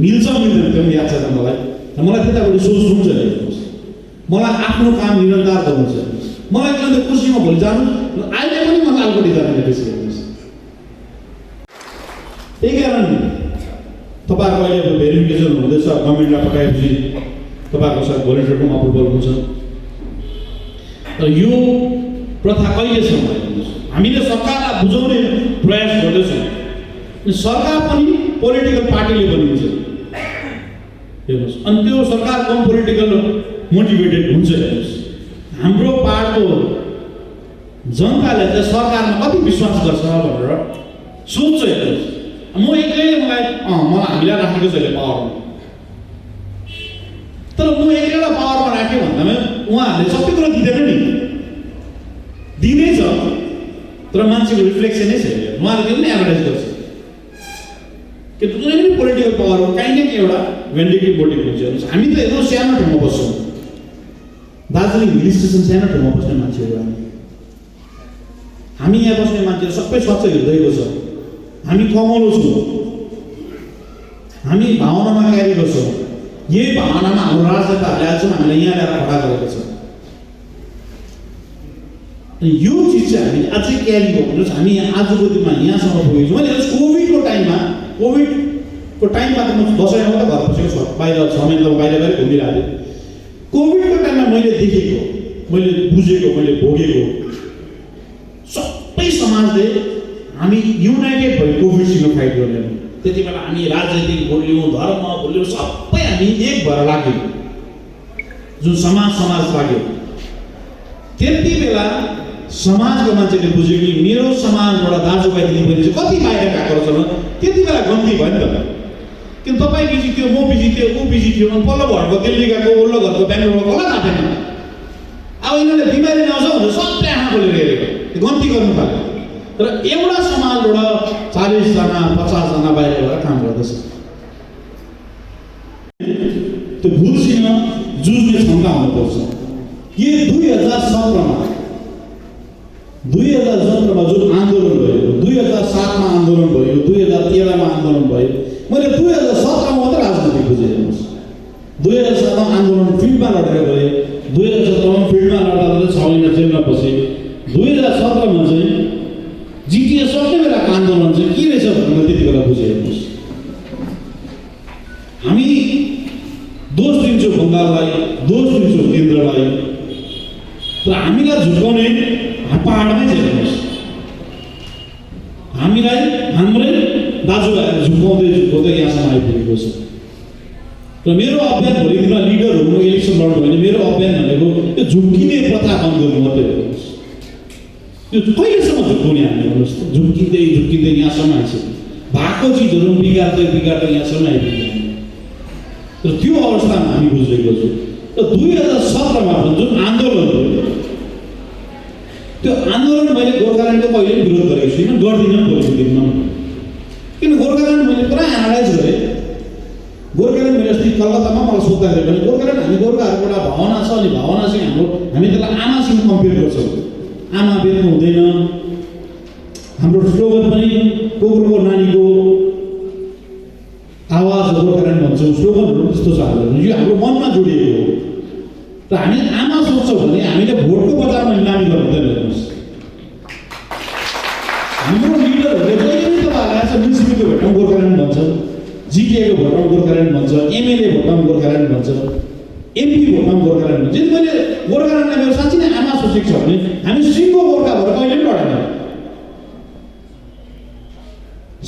मिल्छ मिल्दैन त्यो पनि याद छैन मलाई त्यतापट्टि सोच हुन्छ हेर्नुहोस्। मलाई आफ्नो काम निरन्तर गर्नु छ। मलाई किन त कुर्सीमा भोलि जानु, अहिले पनि मलाई आलपट्टि जानु बेसी हेर्नुहोस्। त्यही कारण तपाईँहरूको अहिले भेरिफिकेसन हुँदैछ, गभर्मेन्टलाई पठाएपछि तपाईँहरूको साथ भोलिन्टियरको अप्रुभल हुन्छ। र यो प्रथा कहिलेसम्म हेर्नुहोस् हामीले सरकारलाई बुझाउने प्रयास गर्दैछौँ। सरकार पनि पोलिटिकल पार्टीले बनिन्छ हेर्नुहोस्। अनि त्यो सरकार कम पोलिटिकल मोटिभेटेड हुन्छ हेर्नुहोस्। हाम्रो पाहाडको जनताले चाहिँ सरकारमा कति विश्वास गर्छ भनेर सोध्छ हेर्नुहोस्। म एक्लैले मलाई हामीलाई राखेको छ अहिले पावरमा, तर म एक्लैलाई पावरमा राखेँ भन्दामा उहाँहरूले सबै कुरो दिँदैन नि, दिँदैछ तर मान्छेको रिफ्लेक्सनै छैन। उहाँले त्यो पनि एडभर्टाइज गर्छ कि कुनै पनि पोलिटिकल पावर हो काहीँ न काहीँ एउटा भेन्डिटिभ मोटिभ हुन्छ। हामी त हेर्नु सानो ठाउँमा बस्छौँ, दार्जिलिङ हिल स्टेसन सानो ठाउँमा बस्ने मान्छेहरू हामी यहाँ बस्ने मान्छेहरू सबै स्वच्छ हृदयको छ। हामी कमलो छौँ, हामी भावनामा क्यारी गर्छौँ। यही भावनामा हाम्रो राजनेताहरूले आएछौँ हामीलाई यहाँ ल्याएर खडा गरेको छ। यो चिज चाहिँ हामीले अझै क्यारी गर्नुहोस्। हामी आजको दिनमा यहाँसम्म पुगेको मैले कोभिडको टाइममा त म दसैँमा त घर बसेको बाहिर 6 महिना बाहिर घुमिरहेको थिएँ। कोभिडको टाइममा मैले देखेको, मैले बुझेको, मैले भोगेको सबै समाजले हामी युनाइटेड भयो कोभिडसँग फाइट गर्ने। त्यति बेला हामी राजनीतिक बोल्यौँ, धर्म बोल्यौँ, सबै हामी एक भएर लाग्यौँ। जुन समाज लाग्यो त्यति बेला समाजको मान्छेले बुझ्यो कि मेरो समाजबाट दाजुभाइ दिदीबहिनी चाहिँ कति बाहिर गएको रहेछ। त्यति बेला गन्ती भयो नि त, किन तपाईँ बिजी थियो, म बिजी थियो, ऊ बिजी थियो। अनि पल्लो घरको दिल्ली गएको, वल्लो घरको बेङ्गलोरमा कसलाई थाहा थिएन। अब यिनीहरूले बिमारी नआउँछ भनेर सबै आँखा खोलेर हेरेको, गन्ती गर्नु थाल्यो। तर एउटा समाजबाट 40 जना 50 जना बाहिर गएर काम गर्दैछ। त्यो भुलसँग जुझ्ने क्षमता हुनुपर्छ। यो 2017मा जुन आन्दोलन भयो, 2007मा आन्दोलन भयो, 2013मा आन्दोलन भयो, मैले 2017मा मात्रै राजनीति बुझेँ हेर्नुहोस्। 2007मा आन्दोलन फिल्डमा लडेर गएँ, 2017मा फिल्डमा लड्दा 6 महिना जेलमा बसेँ। 2017मा चाहिँ जिटिए सक्ने बेलाको आन्दोलन चाहिँ के रहेछ भनेर मैले त्यति बेला बुझेँ हेर्नुहोस्। हामी दोष दिन्छौँ बङ्गाललाई, दोष दिन्छौँ केन्द्रलाई, तर हामीलाई झुकाउने पाहाडमै हेर्नुहोस्। हामीलाई हाम्रै दाजुभाइहरू झुकाउँदै यहाँसम्म आइपुगेको छ। र मेरो अभियान भोलि दिनमा लिडर हुनु, इलेक्सन लड्नु भने मेरो अभियान भनेको त्यो झुक्किने प्रथा बन्द गर्नु मात्रै हेर्नुहोस्। त्यो कहिलेसम्म झुक्काउने हामी हेर्नुहोस्। झुक्किँदै यहाँसम्म आइसक्यो। भएको चिजहरू बिगार्दै यहाँसम्म आइपुग्यो। र त्यो अवस्थामा हामी बुझेको छौँ। र 2017मा जुन आन्दोलन भयो, त्यो आन्दोलन मैले गोर्खाल्यान्डको कहिले विरोध गरेको छुइनँ, गर्दिनँ भोलिको दिनमा। किन गोर्खाल्यान्ड मैले पुरा एनालाइज गरेँ। गोर्खाल्यान्ड मैले अस्ति कलकत्तामा मलाई सोद्धाखेरि पनि गोर्खाल्यान्ड हामी गोर्खाहरूको एउटा भावना छ। अनि भावना चाहिँ हामी त्यसलाई आमासँग कम्पेयर गर्छौँ। आमा बेच्नु हुँदैन। हाम्रो स्लोगन पनि कुकुरको नानीको आवाज गोर्खाल्यान्ड भन्छौँ, स्लोगनहरू त्यस्तो छ हाम्रो। यो हाम्रो मनमा जोडिएको हो र हामी आमा सोच्छौँ भने हामीले भोटको बजारमा निलामी गर्नु हुँदैन। हेर्नुहोस्, हाम्रो लिडरहरूले जहिले पनि तपाईँहरूलाई आएर म्युनिसिपलको भोटमा गोर्खाल्यान्ड भन्छ, जिटिएको भोटमा गोर्खाल्यान्ड भन्छ, एमएलए भोटमा गोर्खाल्यान्ड भन्छ, एमपी भोटमा गोर्खाल्यान्ड भन्छ। यदि मैले गोर्खाल्यान्डलाई मेरो साँच्चै नै आमा सोचेको छ भने हामी सिङ्गो गोर्खा भएर कहिले पनि लडेन।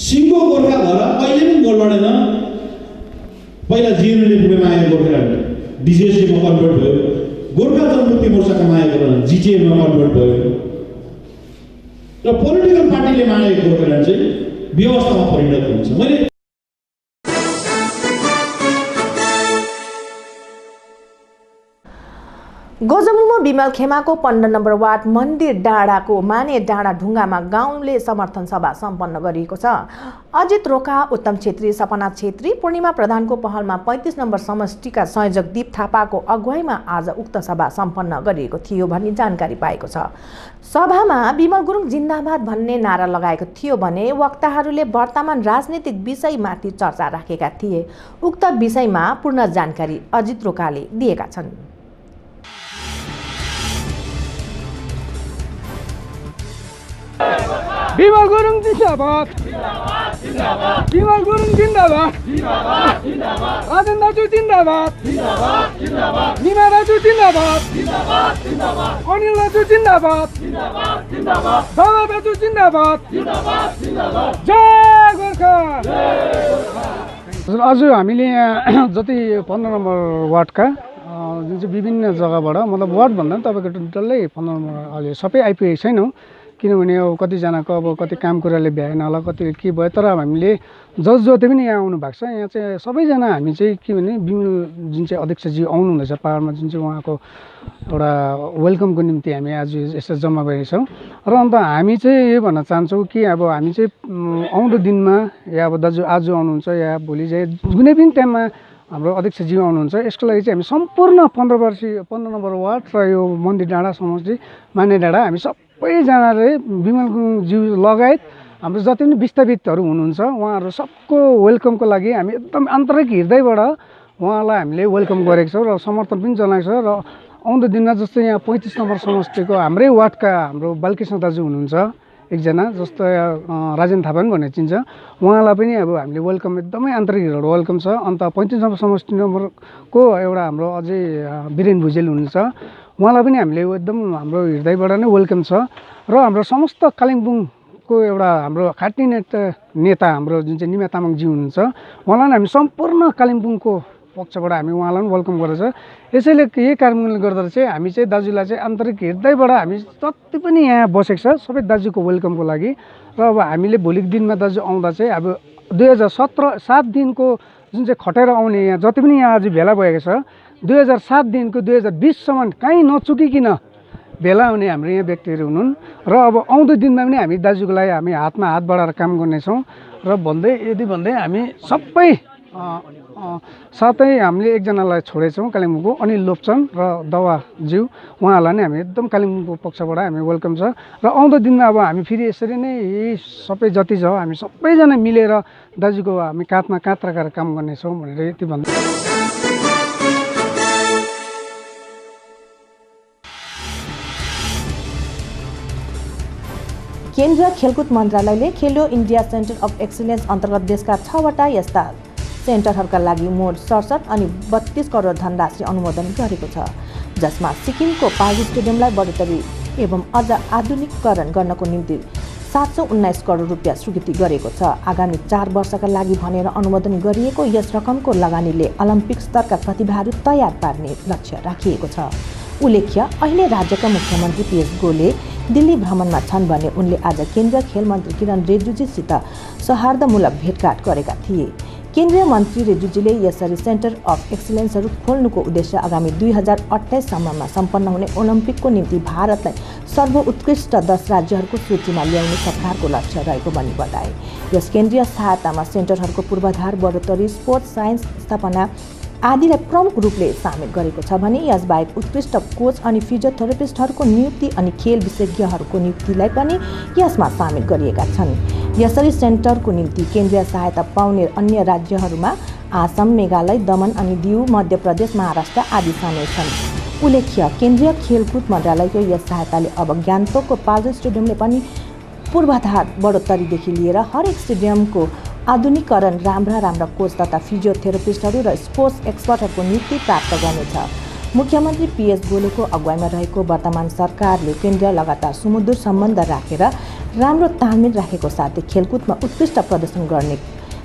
सिङ्गो गोर्खा भएर कहिले पनि गोल लडेन। पहिला जिएनएलले पुगेमा आयो गोर्खाल्यान्ड, डिजिएसटीमा कन्भर्ट भयो, गोर्खा जनमुक्ति मोर्चाका मागेको जिटिएमा कन्भर्ट भयो र पोलिटिकल पार्टीले मागेको गोर्खाल्यान्ड चाहिँ व्यवस्थामा परिणत हुन्छ। मैले गोजमुमो बिमल खेमाको 15 नम्बर वार्ड मन्दिर डाँडाको माने डाँडा ढुङ्गामा गाउँले समर्थन सभा सम्पन्न गरिएको छ। अजित रोका, उत्तम छेत्री, सपना छेत्री, पूर्णिमा प्रधानको पहलमा 35 नम्बर समष्टिका संयोजक दीप थापाको अगुवाईमा आज उक्त सभा सम्पन्न गरिएको थियो भन्ने जानकारी पाएको छ। सभामा बिमल गुरुङ जिन्दाबाद भन्ने नारा लगाएको थियो भने वक्ताहरूले वर्तमान राजनीतिक विषयमाथि चर्चा राखेका थिए। उक्त विषयमा पूर्ण जानकारी अजित रोकाले दिएका छन्। बिमल गुरुङ जिन्दाबाद, बिमल गुरुङ जिन्दाबाद, राजेन दाजु जिन्दाबाद, निमा दाजु जिन्दाबाद, अनिल दाजु जिन्दाबाद, दादा दाजु जिन्दाबाद, जय गोर्खा। आज हामीले यहाँ जति 15 नम्बर वार्डका जुन चाहिँ विभिन्न जग्गाबाट, मतलब वार्ड भन्दा पनि तपाईँको डल्लै 15 नम्बर अहिले सबै आइपुगेको छैनौँ, किनभने अब कतिजनाको अब कति काम कुराले भ्याएन होला, कति के भयो। तर हामीले जति पनि यहाँ आउनु भएको छ, यहाँ चाहिँ सबैजना हामी चाहिँ के भने विमल जुन चाहिँ अध्यक्षजी आउनुहुँदैछ पाहाडमा, जुन चाहिँ उहाँको एउटा वेलकमको निम्ति हामी आज यसरी जम्मा गरेका छौँ। र अन्त हामी चाहिँ यो भन्न चाहन्छौँ कि अब हामी चाहिँ आउँदो दिनमा या अब दाजु आज आउनुहुन्छ या भोलि चाहिँ कुनै पनि टाइममा हाम्रो अध्यक्षज्यू आउनुहुन्छ, यसको लागि चाहिँ हामी सम्पूर्ण 15 नम्बर वार्ड र यो मन्दिर डाँडा समष्टि माने डाँडा हामी सबैजनाले बिमल गुरुङज्यू लगायत हाम्रो जति पनि विस्थापितहरू हुनुहुन्छ उहाँहरू सबको वेलकमको लागि हामी एकदम आन्तरिक हृदयबाट उहाँलाई हामीले वेलकम गरेको छौँ र समर्थन पनि जनाएको छ। र आउँदो दिनमा जस्तै यहाँ 35 नम्बर समष्टिको हाम्रै वार्डका हाम्रो बालकृष्ण दाजु हुनुहुन्छ एकजना, जस्तो राजेन थापा पनि भनेर चिन्छ, उहाँलाई पनि अब हामीले वेलकम एकदमै आन्तरिक वेलकम छ। अन्त 35 नम्बर समष्टि नम्बरको एउटा हाम्रो अझै वीरेन भुजेल हुनुहुन्छ, उहाँलाई पनि हामीले एकदम हाम्रो हृदयबाट नै वेलकम छ। र हाम्रो समस्त कालिम्पोङको एउटा हाम्रो खाटी नेता हाम्रो जुन चाहिँ निमा तामाङजी हुनुहुन्छ, उहाँलाई हामी सम्पूर्ण कालिम्पोङको पक्षबाट हामी उहाँलाई पनि वेलकम गरेको छ। यसैले यही कारणले गर्दा चाहिँ हामी चाहिँ दाजुलाई चाहिँ आन्तरिक हृदयबाट हामी जति पनि यहाँ बसेको छ सबै दाजुको वेलकमको लागि। र अब हामीले भोलिको दिनमा दाजु आउँदा चाहिँ अब 2017 दिनको जुन चाहिँ खटेर आउने यहाँ जति पनि यहाँ आज भेला भएको छ, 2007 दिनको 2020सम्म कहीँ नचुकिकन भेला हुने हाम्रो यहाँ व्यक्तिहरू हुनुहुन्। र अब आउँदो दिनमा पनि हामी दाजुको लागि हामी हातमा हात बढाएर काम गर्नेछौँ। र भन्दै हामी सबै साथै हामीले एकजनालाई छोडेछौँ कालिम्पोङको अनिल लोप्चन र दवाज्यू, उहाँहरूलाई नै हामी एकदम कालिम्पोङको पक्षबाट हामी वेलकम छ। र आउँदो दिनमा अब हामी फेरि यसरी नै यही सबै जति छ हामी सबैजना मिलेर दाजुको हामी काँधमा काँध राखेर काम गर्नेछौँ भनेर यति भन्दै केन्द्रीय खेलकुद मन्त्रालयले Khelo India centre of excellence अन्तर्गत देशका 6वटा यस्ता सेन्टरहरूका लागि मोट 67 अनि 32 करोड धनराशि अनुमोदन गरेको छ, जसमा सिक्किमको पाल्जु स्टेडियमलाई बढोत्तरी एवं अझ आधुनिकीकरण गर्नको निम्ति 719 करोड रुपियाँ स्वीकृति गरेको छ। आगामी 4 वर्षका लागि भनेर अनुमोदन गरिएको यस रकमको लगानीले ओलम्पिक स्तरका प्रतिभाहरू तयार पार्ने लक्ष्य राखिएको छ। उल्लेख्य, अहिले राज्यका मुख्यमन्त्री पीएस गोले दिल्ली भ्रमणमा छन् भने उनले आज केन्द्रीय खेल मन्त्री किरण रिजिजूसित सौहार्दमूलक भेटघाट गरेका थिए। केन्द्रीय मन्त्री रिजिजूले यसरी सेन्टर अफ एक्सिलेन्सहरू खोल्नुको उद्देश्य आगामी 2028 सम्ममा सम्पन्न हुने ओलम्पिकको निम्ति भारतलाई सर्वोत्कृष्ट 10 राज्यहरूको सूचीमा ल्याउने सरकारको लक्ष्य रहेको भनी बताए। यस केन्द्रीय सहायतामा सेन्टरहरूको पूर्वाधार बढोत्तरी, स्पोर्ट्स साइन्स स्थापना, आदिलाई प्रमुख रूपले सामेल गरेको छ भने यसबाहेक उत्कृष्ट कोच अनि फिजियोथेरापिस्टहरूको नियुक्ति अनि खेल विशेषज्ञहरूको नियुक्तिलाई पनि यसमा सामेल गरिएका छन्। यसरी सेन्टरको निम्ति केन्द्रीय सहायता पाउने अन्य राज्यहरूमा आसाम, मेघालय, दमन अनि दिउ, मध्य प्रदेश, महाराष्ट्र आदि सामेल छन्। उल्लेख्य केन्द्रीय खेलकुद मन्त्रालयको यस सहायताले अब गान्तोकको पाल्जर स्टेडियमले पनि पूर्वाधार बढोत्तरीदेखि लिएर हरेक स्टेडियमको आधुनिकीकरण, राम्रा कोच तथा फिजियोथेरापिस्टहरू र स्पोर्ट्स एक्सपर्टहरूको नियुक्ति प्राप्त गर्नेछ। मुख्यमन्त्री PS गोलेको अगुवाईमा रहेको वर्तमान सरकारले केन्द्र लगातार सुमधुर सम्बन्ध राखेर राम्रो तालमेल राखेको साथै खेलकुदमा उत्कृष्ट प्रदर्शन गर्ने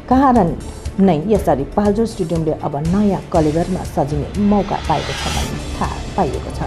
कारण नै यसरी पाल्जर स्टेडियमले अब नयाँ कलेबरमा सजिने मौका पाएको छ भन्ने थाहा पाइएको छ।